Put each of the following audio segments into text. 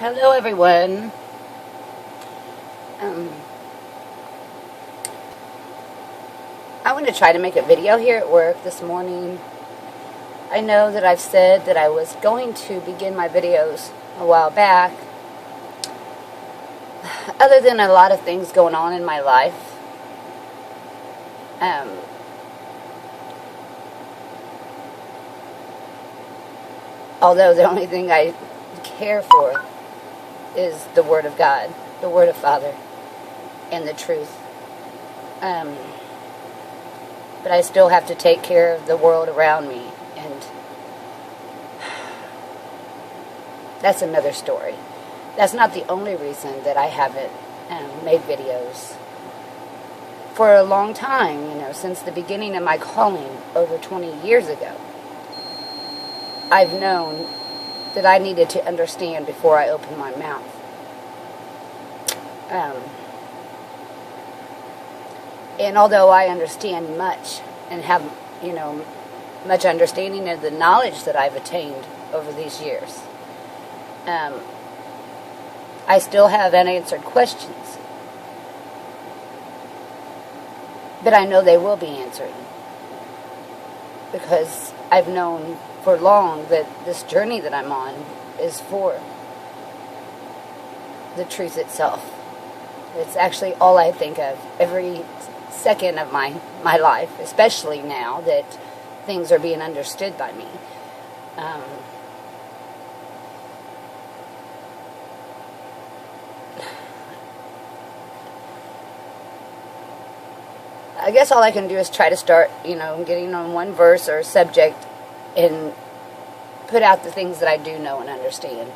Hello everyone. I want to try to make a video here at work this morning. I know that I've said that I was going to begin my videos a while back. Other than a lot of things going on in my life, although the only thing I care for is the Word of God, the Word of Father, and the truth. But I still have to take care of the world around me, and that's another story. That's not the only reason that I haven't made videos. For a long time, since the beginning of my calling over 20 years ago, I've known that I needed to understand before I opened my mouth. And although I understand much and have, much understanding of the knowledge that I've attained over these years, I still have unanswered questions. But I know they will be answered, because I've known for long that this journey that I'm on is for the truth itself. It's actually all I think of every second of my life, especially now that things are being understood by me. I guess all I can do is try to start, getting on one verse or subject and put out the things that I do know and understand.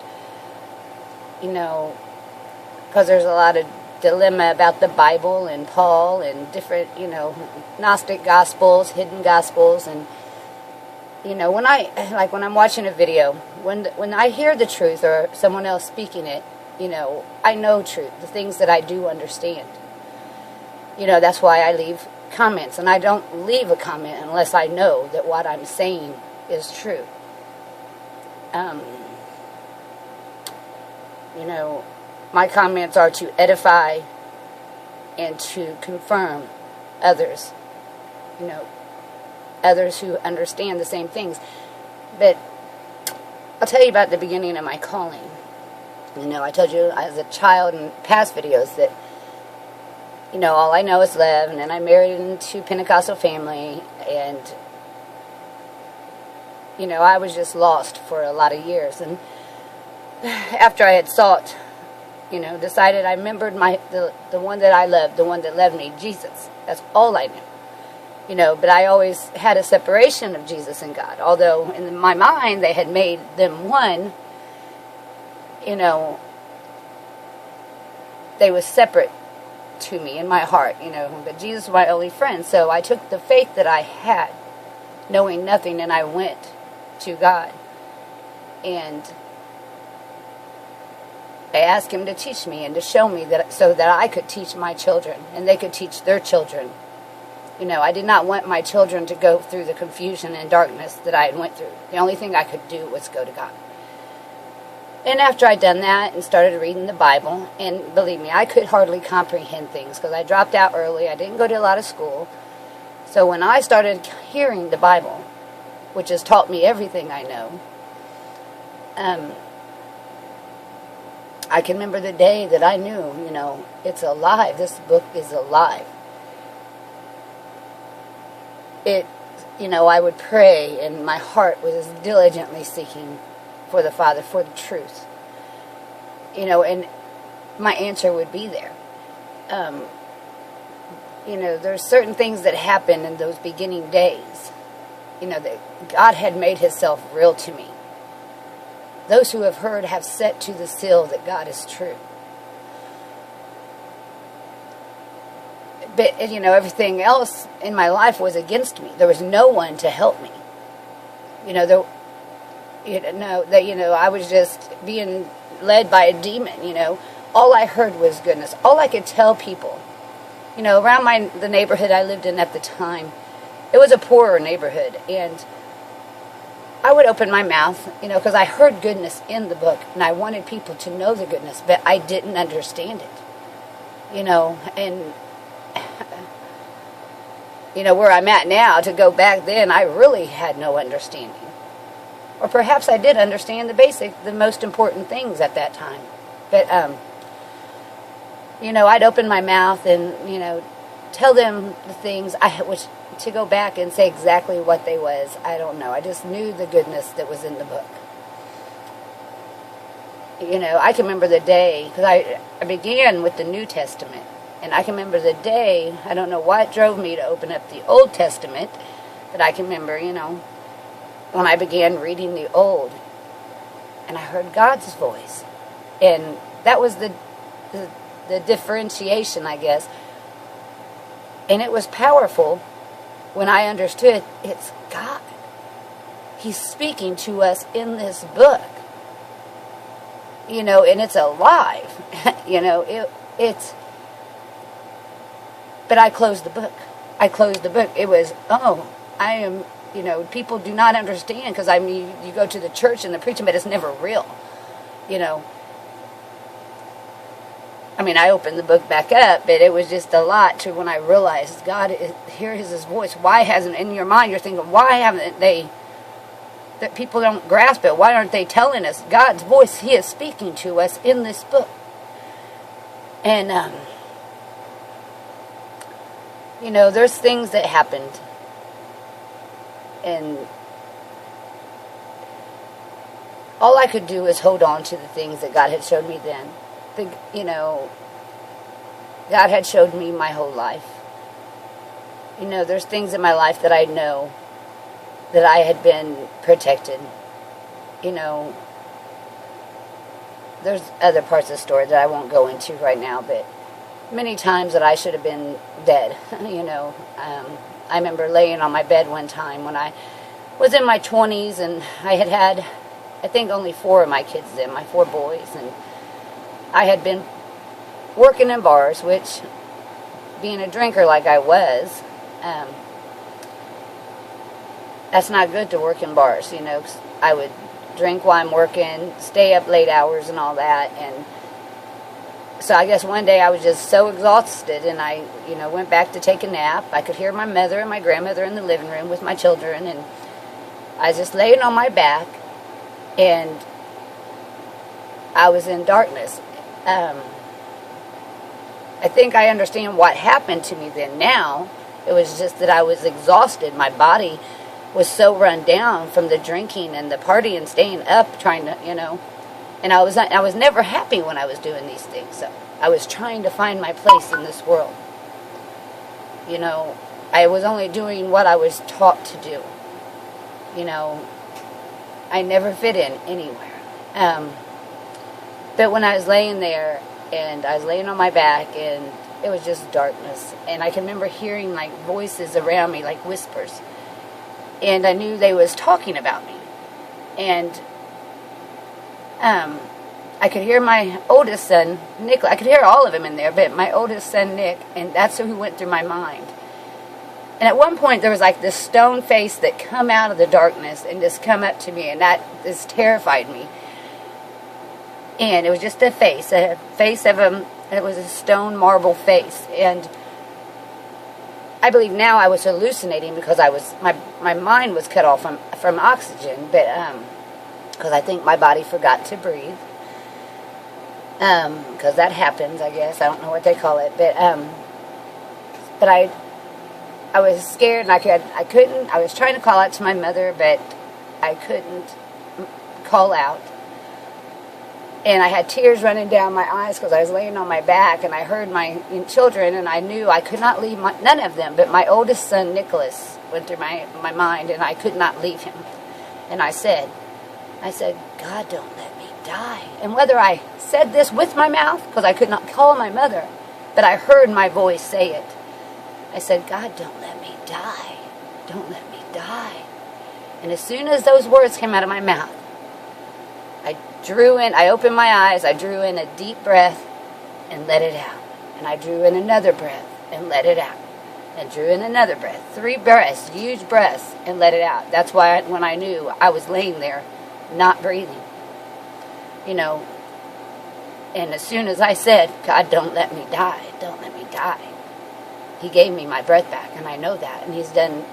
Because there's a lot of dilemma about the Bible and Paul and different, Gnostic gospels, hidden gospels, and when I'm watching a video, when I hear the truth or someone else speaking it, I know truth, the things that I do understand. That's why I leave comments, and I don't leave a comment unless I know that what I'm saying is true. My comments are to edify and to confirm others, others who understand the same things. But I'll tell you about the beginning of my calling. I told you as a child in past videos that, all I know is love, and then I married into a Pentecostal family, and, I was just lost for a lot of years. And after I had sought, decided I remembered the one that I loved, the one that loved me, Jesus. That's all I knew. But I always had a separation of Jesus and God. Although in my mind they had made them one, they were separate to me in my heart, but Jesus was my only friend. So I took the faith that I had, knowing nothing, and I went to God. And I asked Him to teach me and to show me that, so that I could teach my children and they could teach their children. I did not want my children to go through the confusion and darkness that I had went through. The only thing I could do was go to God. And after I'd done that and started reading the Bible, and believe me, I could hardly comprehend things because I dropped out early. I didn't go to a lot of school. So when I started hearing the Bible, which has taught me everything I know, I can remember the day that I knew, it's alive. This book is alive. I would pray, and my heart was diligently seeking for the Father, for the truth. And my answer would be there. There's certain things that happened in those beginning days, that God had made Himself real to me. Those who have heard have set to the seal that God is true. But, everything else in my life was against me. There was no one to help me. I was just being led by a demon, All I heard was goodness. All I could tell people, around the neighborhood I lived in at the time, it was a poorer neighborhood, and I would open my mouth, because I heard goodness in the book, and I wanted people to know the goodness, but I didn't understand it, and, where I'm at now, to go back then, I really had no understanding. Or perhaps I did understand the most important things at that time. But, I'd open my mouth and, tell them the things which to go back and say exactly what they was. I don't know. I just knew the goodness that was in the book. I can remember the day, because I began with the New Testament. And I can remember the day, I don't know what drove me to open up the Old Testament, but I can remember, when I began reading the Old, and I heard God's voice. And that was the differentiation, I guess. And it was powerful when I understood it's God. He's speaking to us in this book. And it's alive. It's... But I closed the book. It was, I am, people do not understand, because you go to the church and the preaching, but it's never real. I opened the book back up, but it was just a lot to when I realized here is His voice. Why hasn't, in your mind, you're thinking, why haven't they, that people don't grasp it? Why aren't they telling us God's voice? He is speaking to us in this book. And, there's things that happened, and all I could do is hold on to the things that God had showed me then. God had showed me my whole life. There's things in my life that I know that I had been protected. There's other parts of the story that I won't go into right now, but many times that I should have been dead. I remember laying on my bed one time when I was in my 20s, and I had, I think, only 4 of my kids then, my 4 boys, and I had been working in bars, which, being a drinker like I was, that's not good to work in bars, 'cause I would drink while I'm working, stay up late hours and all that, and so I guess one day I was just so exhausted, and I, went back to take a nap. I could hear my mother and my grandmother in the living room with my children, and I was just laying on my back, and I was in darkness. I think I understand what happened to me then now. It was just that I was exhausted. My body was so run down from the drinking and the partying, staying up, trying to, and I was never happy when I was doing these things. So I was trying to find my place in this world. I was only doing what I was taught to do. I never fit in anywhere. But when I was laying there, and I was laying on my back, and it was just darkness, and I can remember hearing like voices around me, like whispers, and I knew they was talking about me, and I could hear my oldest son, Nick. I could hear all of them in there, but my oldest son, Nick, and that's who went through my mind. And at one point, there was like this stone face that come out of the darkness and just come up to me, and that just terrified me. And it was just a face of him. It was a stone marble face, and I believe now I was hallucinating because my mind was cut off from oxygen, but because I think my body forgot to breathe, because that happens, I guess. I don't know what they call it, but I was scared, and I couldn't. I was trying to call out to my mother, but I couldn't call out. And I had tears running down my eyes because I was laying on my back, and I heard my children, and I knew I could not leave none of them. But my oldest son, Nicholas, went through my mind, and I could not leave him. And I said, God, don't let me die. And whether I said this with my mouth, because I could not call my mother, but I heard my voice say it. I said, God, don't let me die. Don't let me die. And as soon as those words came out of my mouth, I opened my eyes, I drew in a deep breath and let it out. And I drew in another breath and let it out. and drew in another breath. 3 breaths, huge breaths, and let it out. That's why when I knew I was laying there, not breathing, you know, and as soon as I said, God, don't let me die, don't let me die, He gave me my breath back, and I know that, and He's done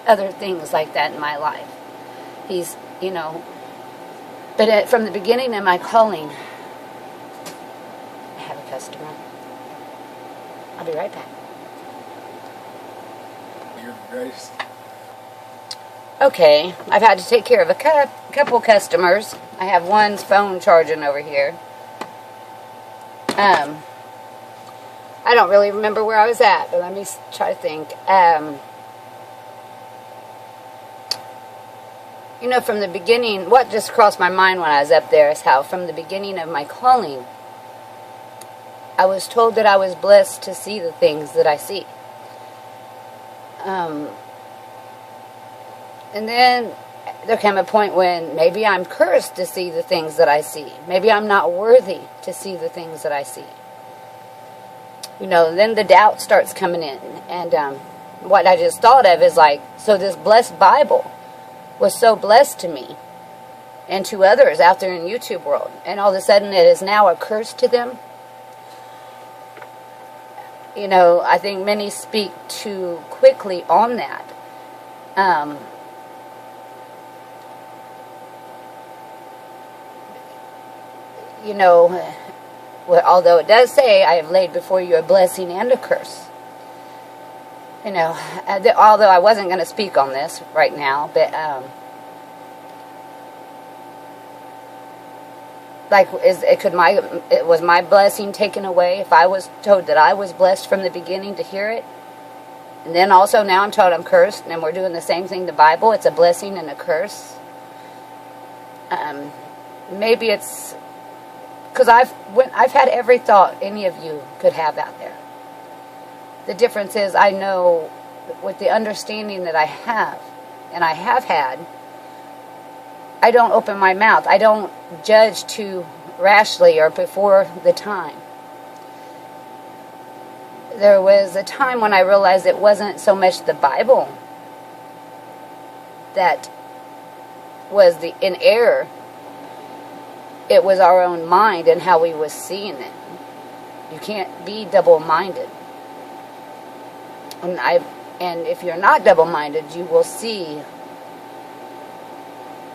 other things like that in my life. He's, you know, but from the beginning of my calling, I have a customer. I'll be right back. You're ready. Okay, I've had to take care of a couple customers. I have one's phone charging over here. I don't really remember where I was at, but let me try to think. You know, from the beginning, what just crossed my mind when I was up there is how from the beginning of my calling, I was told that I was blessed to see the things that I see. And then there came a point when maybe I'm cursed to see the things that I see. Maybe I'm not worthy to see the things that I see. You know, then the doubt starts coming in. And what I just thought of is like, so this blessed Bible was so blessed to me and to others out there in the YouTube world. And all of a sudden it is now a curse to them. You know, I think many speak too quickly on that. You know, well, although it does say, I have laid before you a blessing and a curse. You know, although I wasn't going to speak on this right now, but like, was my blessing taken away if I was told that I was blessed from the beginning to hear it? And then also now I'm told I'm cursed, and we're doing the same thing to the Bible. It's a blessing and a curse. Maybe it's because I've had every thought any of you could have out there. The difference is I know with the understanding that I have, and I have had, I don't open my mouth. I don't judge too rashly or before the time. There was a time when I realized it wasn't so much the Bible that was in error. It was our own mind and how we was seeing it. You can't be double-minded. And if you're not double-minded, you will see,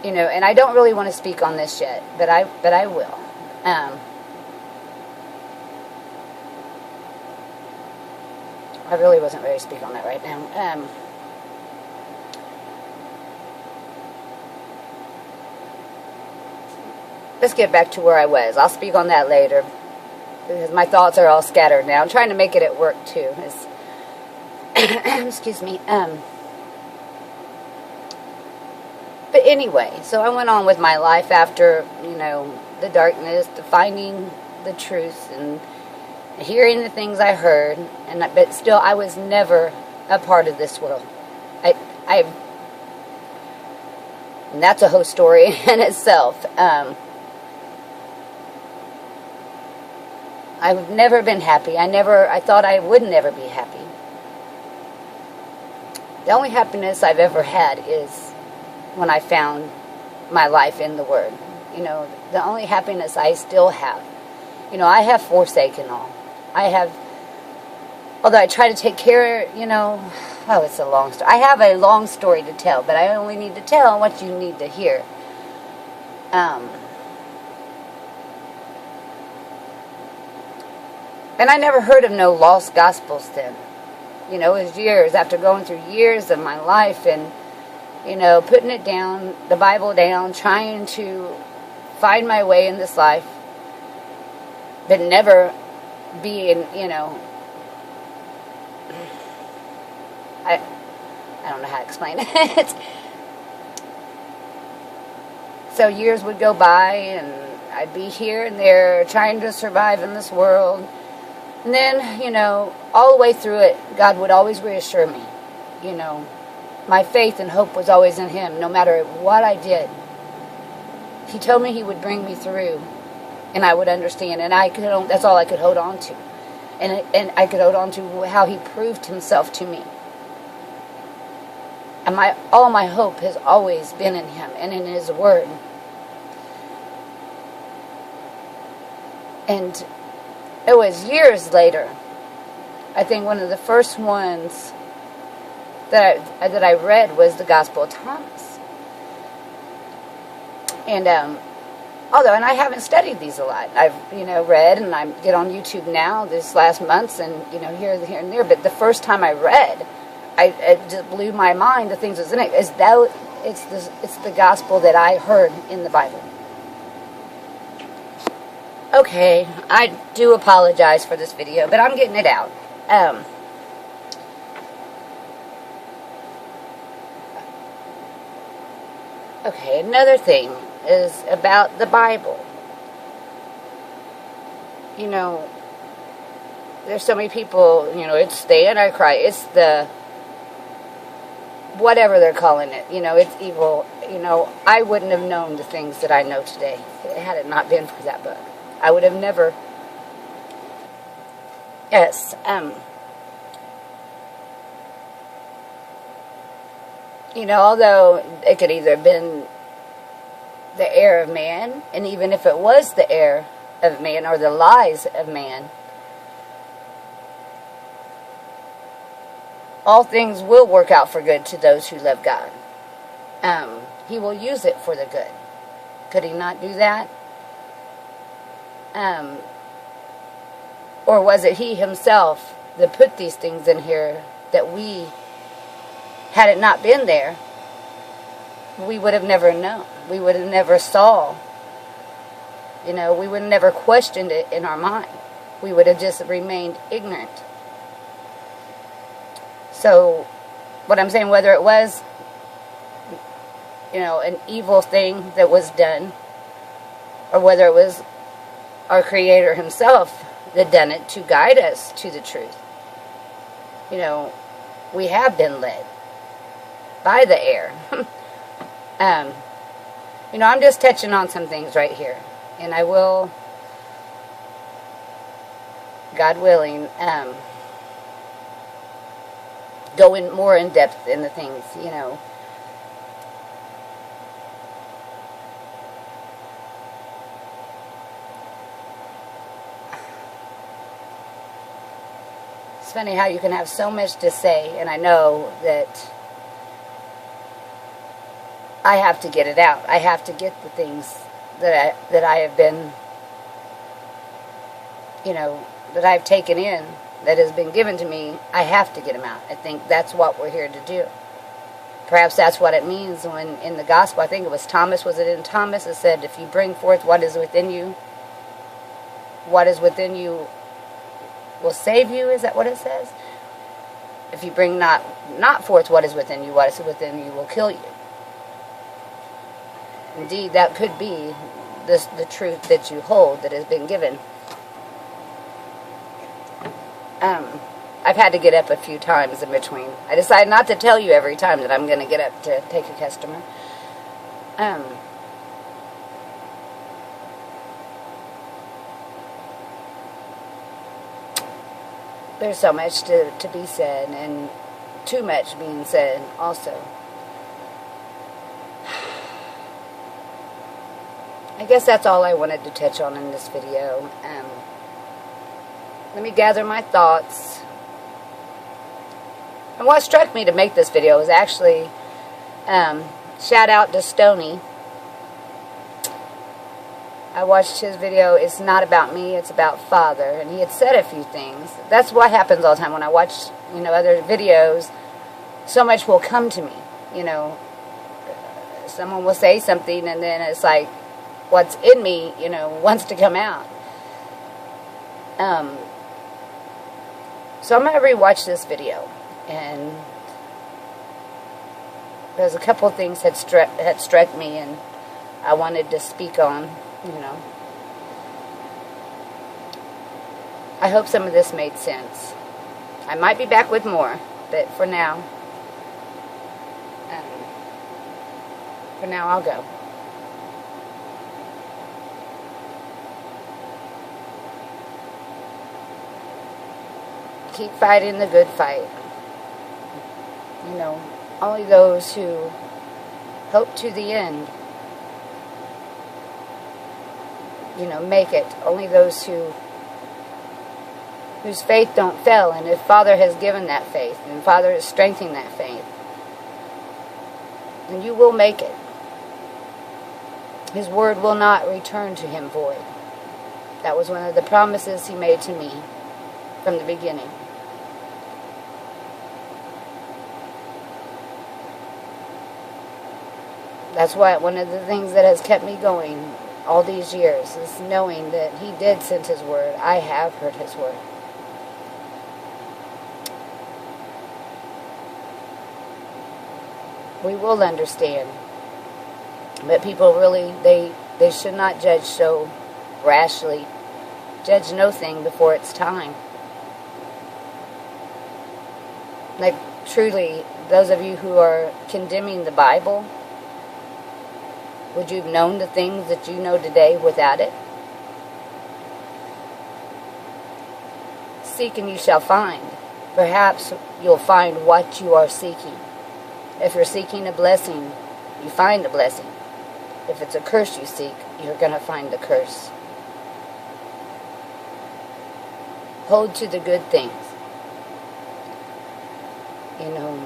you know, and I don't really want to speak on this yet, but I will. I really wasn't ready to speak on that right now. Let's get back to where I was. I'll speak on that later because my thoughts are all scattered now. I'm trying to make it at work too. Excuse me. But anyway, so I went on with my life after, you know, the darkness, the finding the truth and hearing the things I heard, but still I was never a part of this world. And that's a whole story in itself. I've never been happy. I thought I would never be happy. The only happiness I've ever had is when I found my life in the Word. You know, the only happiness I still have. You know, I have forsaken all. Although I try to take care, you know, it's a long story. I have a long story to tell, but I only need to tell what you need to hear. And I never heard of no lost gospels then. You know, it was years after going through years of my life and, you know, putting it down, the Bible down, trying to find my way in this life, but never being, you know, I don't know how to explain it. So years would go by and I'd be here and there trying to survive in this world. And then, you know, all the way through it, God would always reassure me. You know, my faith and hope was always in Him, no matter what I did. He told me He would bring me through, and I would understand, and that's all I could hold on to. And I could hold on to how he proved himself to me. And all my hope has always been in him and in his word. And it was years later, I think one of the first ones that I read was the Gospel of Thomas. And although, and I haven't studied these a lot. I've, read, and I get on YouTube now this last months, and, here and there. But the first time I read, it just blew my mind, the things that's in it. It's the gospel that I heard in the Bible. Okay, I do apologize for this video, but I'm getting it out. Okay, another thing is about the Bible. There's so many people, it's the Antichrist, it's the whatever they're calling it, it's evil. I wouldn't have known the things that I know today had it not been for that book. I would have never. Yes, although it could either have been the error of man, and even if it was the error of man or the lies of man, all things will work out for good to those who love God. He will use it for the good. Could he not do that? Or was it he himself that put these things in here that we, had it not been there, we would have never known. We would have never saw. We would have never questioned it in our mind. We would have just remained ignorant. So, what I'm saying, whether it was, an evil thing that was done, or whether it was our Creator himself that done it to guide us to the truth. We have been led by the air. I'm just touching on some things right here. And I will, God willing, go in more in depth in the things, It's funny how you can have so much to say, and I know that I have to get it out. I have to get the things that I have been, that I've taken in, that has been given to me. I have to get them out. I think that's what we're here to do. Perhaps that's what it means when in the gospel, I think it was Thomas, was it in Thomas? It said, if you bring forth what is within you, what is within you will save you. Is that what it says? If you bring not forth what is within you, what is within you will kill you. Indeed, that could be the truth that you hold that has been given. I've had to get up a few times in between. I decided not to tell you every time that I'm going to get up to take a customer. There's so much to be said, and too much being said also. I guess that's all I wanted to touch on in this video. Let me gather my thoughts. And what struck me to make this video was actually, shout out to Stoney. I watched his video, It's Not About Me, It's About Father. And he had said a few things. That's what happens all the time when I watch, other videos. So much will come to me, Someone will say something and then it's like, what's in me, wants to come out. So I'm going to rewatch this video, and there's a couple of things that had struck me, and I wanted to speak on, I hope some of this made sense. I might be back with more, but for now I'll go. Keep fighting the good fight. You know, only those who hope to the end, you know, make it. Only those whose faith don't fail. And if Father has given that faith, and Father is strengthening that faith, then you will make it. His word will not return to him void. That was one of the promises he made to me from the beginning. That's why one of the things that has kept me going all these years is knowing that he did send his word. I have heard his word. We will understand. But people really, they should not judge so rashly. Judge no thing before it's time. Like, truly, those of you who are condemning the Bible, would you have known the things that you know today without it? Seek and you shall find. Perhaps you'll find what you are seeking. If you're seeking a blessing, you find a blessing. If it's a curse you seek, you're going to find the curse. Hold to the good things. You know,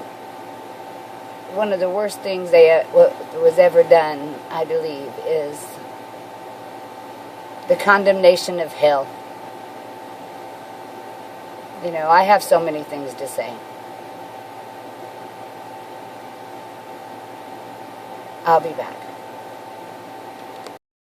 one of the worst things what was ever done, I believe, is the condemnation of hell. You know, I have so many things to say. I'll be back.